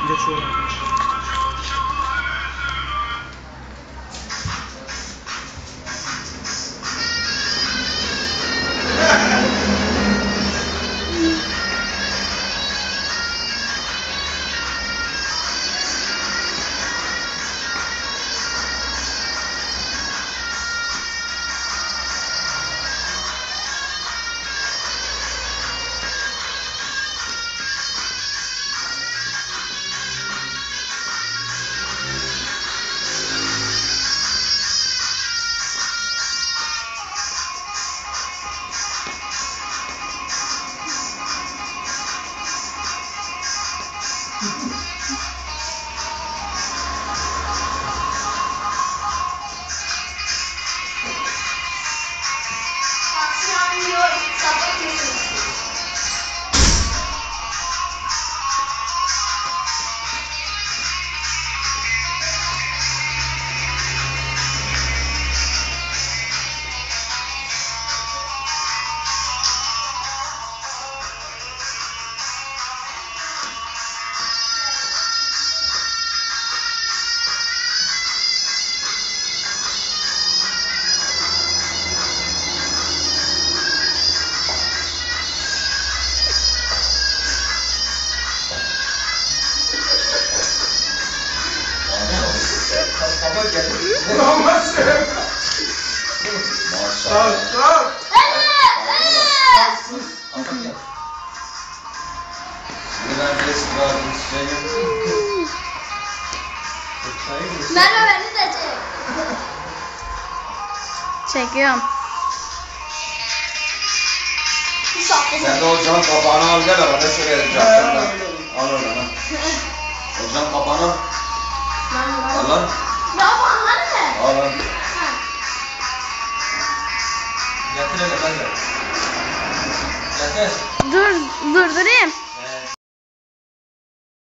Geçiyorum. Baba geldi. Maşallah. Maşallah. Merve beni de çek. Çekiyorum. Sen de o cam kapağını al gel ama ne söyleyelim camdan. Al oradan. O cam kapağını al lan. Ya bu anladın mı? Al lan. Getir hele ben de. Getir. Durdurayım.